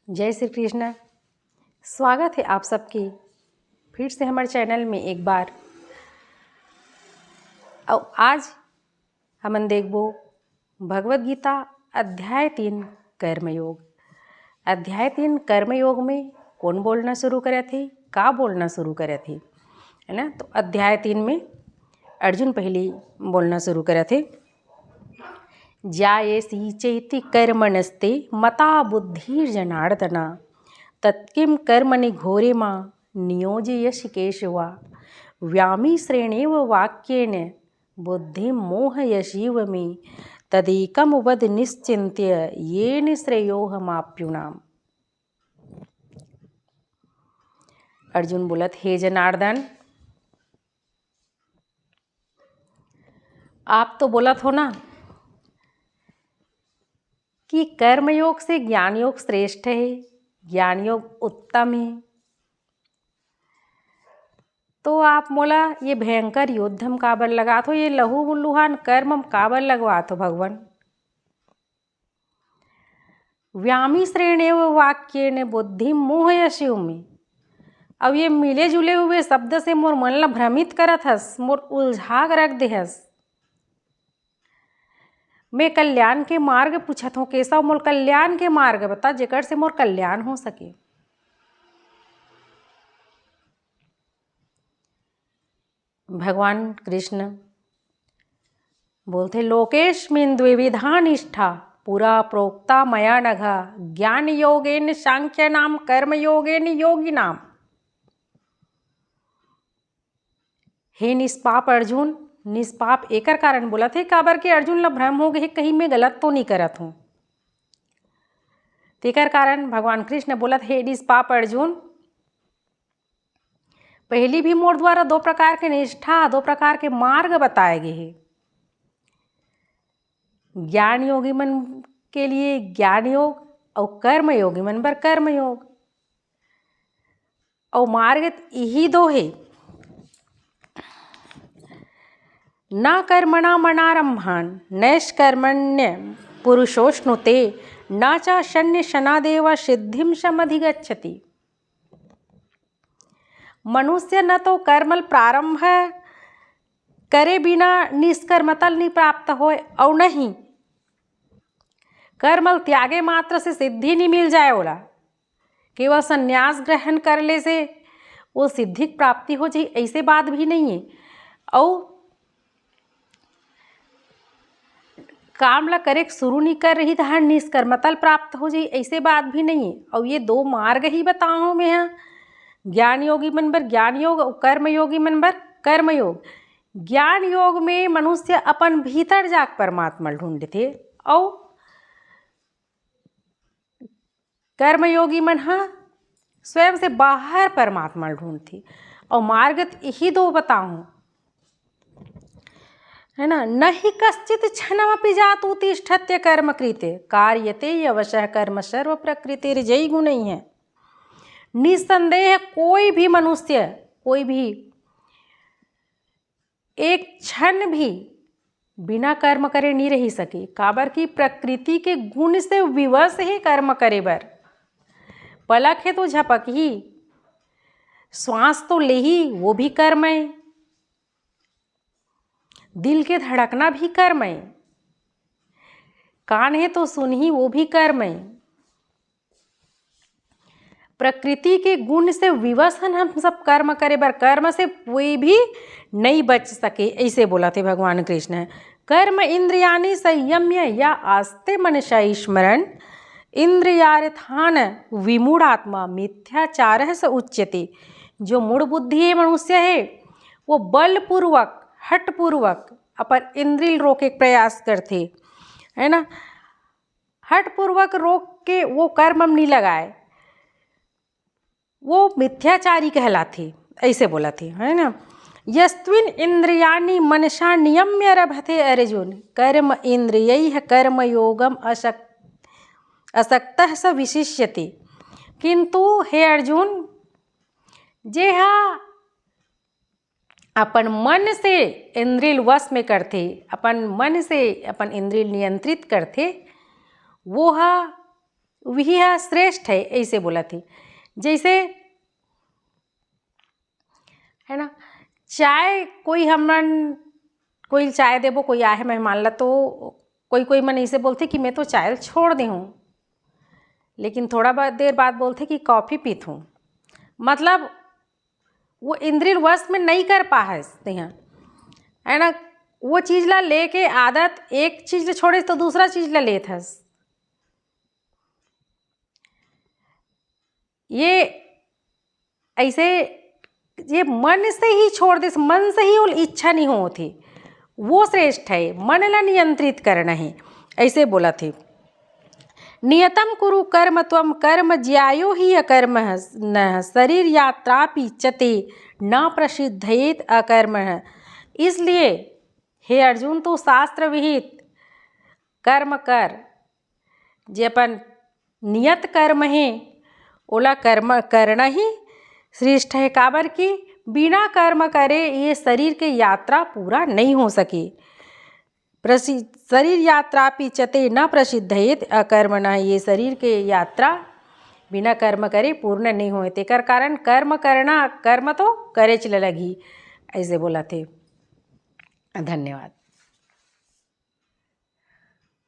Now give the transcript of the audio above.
जय श्री कृष्ण। स्वागत है आप सबकी फिर से हमारे चैनल में एक बार। और आज हम देखबो भगवद गीता अध्याय 3 कर्मयोग। अध्याय 3 कर्मयोग में कौन बोलना शुरू करे थे, का बोलना शुरू करे थे, है ना। तो अध्याय 3 में अर्जुन पहले बोलना शुरू करे थे। जायसी चेति कर्मणस्ते मता बुद्धिर्जनार्दना तत्किं कर्मणि घोरे मां नियोजयसि केशवा व्यामी श्रेणेव वाक्येन बुद्धिं मोहयसीव मे तदेकं वद निश्चिन्त्य येन श्रेयोहमाप्युनाम्। अर्जुन बोलत, हे जनार्दन, आप तो बोलत हो ना कि कर्मयोग से ज्ञान योग श्रेष्ठ है, ज्ञान योग उत्तम है। तो आप मोला ये भयंकर युद्धम काबर लगात हो, ये लहू लुहान कर्म काबर लगवात हो भगवान। व्यामी श्रेणेव वाक्येन बुद्धि मोहयसीव में। अब ये मिले जुले हुए शब्द से मोर मन ला भ्रमित करत हस, मोर उलझा के रख दे हस। मैं कल्याण के मार्ग पूछत हूँ, कैसा मोर कल्याण के मार्ग बता जेकर से मोर कल्याण हो सके। भगवान कृष्ण बोलते, लोकेस्मिन् द्विविधा निष्ठा पुरा प्रोक्ता मया नघा ज्ञान योगेन सांख्य नाम कर्म योगेन योगी नाम। हे निष्पाप अर्जुन, निष्पाप एकर कारण बोला थे काबर के अर्जुन ला भ्रम हो गए कहीं मैं गलत तो नहीं करत हूँ। तेकर कारण भगवान कृष्ण बोलत, हे निष्पाप अर्जुन, पहली भी मोर द्वारा 2 प्रकार के निष्ठा, 2 प्रकार के मार्ग बताए गए हैं। ज्ञान योगी मन के लिए ज्ञान योग और कर्म योगी मन पर कर्म योग। और मार्ग यही 2 है, न कर्मणा मनारंभान नैष्कर्मण्य पुरुषोष्णुते न च शन्यशनादेव सिद्धिं समधिगच्छति। मनुष्य न तो कर्मल प्रारंभ करे बिना निष्कर्मतल नहीं प्राप्त होए और नहीं कर्मल त्यागे मात्र से सिद्धि नहीं मिल जाए। ओला केवल संन्यास ग्रहण कर ले से वो सिद्धि प्राप्ति हो जाए, ऐसे बात भी नहीं है। और काम ला करे शुरू नहीं कर रही तो निष्कर्मतल प्राप्त हो जाए, ऐसे बात भी नहीं है। और ये 2 मार्ग ही बताऊँ मैं यहाँ, ज्ञान योगी मन पर ज्ञान योग और कर्म योगी मन पर कर्म योग। ज्ञान योग में मनुष्य अपन भीतर जाक परमात्मा ढूंढते और कर्म योगी मन स्वयं से बाहर परमात्मा ढूंढती। और मार्ग यही 2 बताऊँ, है ना। न ही कश्चित क्षणमपि जातु उत्तिष्ठत्य कर्म कृते कार्यते अवश्य कर्म सर्व प्रकृति जय गुण नहीं है। निसंदेह कोई भी मनुष्य, कोई भी एक क्षण भी बिना कर्म करे नहीं रह सके। काबर की प्रकृति के गुण से विवश ही कर्म करे बर। पलक है तो झपक ही, श्वास तो ले ही वो भी कर्म है, दिल के धड़कना भी कर्म है, कान है तो सुन ही वो भी कर्म है। प्रकृति के गुण से विवश हम सब कर्म करे बर, कर्म से कोई भी नहीं बच सके, ऐसे बोला थे भगवान कृष्ण। कर्म इंद्रियाणि संयम्य या आस्ते मनसा स्मरण इंद्रियार्थान विमूढ़ात्मा मिथ्याचारः स उच्यते। जो मूढ़ बुद्धि है मनुष्य है, वो बलपूर्वक हठपूर्वक अपन इंद्रिय रोके प्रयास करते, है ना। हठपूर्वक रोक के वो कर्म नहीं लगाए, वो मिथ्याचारी कहलाते, ऐसे बोला थे, है ना। यस्त्विन इंद्रियाणि मनसा नियम्य रभते अर्जुन कर्म इंद्रियैः कर्म योगम असक्तः स विशिष्यते। किंतु हे अर्जुन, जे अपन मन से इंद्रिय वश में करते, अपन मन से अपन इंद्रिय नियंत्रित करते, वो वही है श्रेष्ठ है, ऐसे बोला थी। जैसे है ना, चाय कोई चाय देबो, कोई आहे मेहमान ला, तो कोई मन ऐसे बोलते कि मैं तो चाय छोड़ दी हूँ, लेकिन थोड़ा बहुत देर बाद बोलते कि कॉफ़ी पीत हूँ। मतलब वो इंद्रिय वश में नहीं कर पाते हैं, है ना। वो चीज़ ला लेके आदत, एक चीज़ ला छोड़े तो दूसरा चीज़ ला लेत हस। ये ऐसे ये मन से ही छोड़ दे, मन से ही वो इच्छा नहीं होती, वो श्रेष्ठ है। मन ला नियंत्रित करना है, ऐसे बोला थे। नियतम कुरु कर्म त्वम कर्म ज्यायो ही अकर्म न शरीर यात्रा पीचते न प्रसिद्धेत अकर्म। इसलिए हे अर्जुन, तो शास्त्र विहित कर्म कर, जे अपन नियत कर्म है ओला कर्म करना ही श्रेष्ठ है। काबर की बिना कर्म करे ये शरीर के यात्रा पूरा नहीं हो सके। शरीर यात्रा पिचते न प्रसिद्धेत अकर्मणः, ये शरीर के यात्रा बिना कर्म करे पूर्ण नहीं होए, तेकर कारण कर्म तो करे चले लगी, ऐसे बोला थे। धन्यवाद।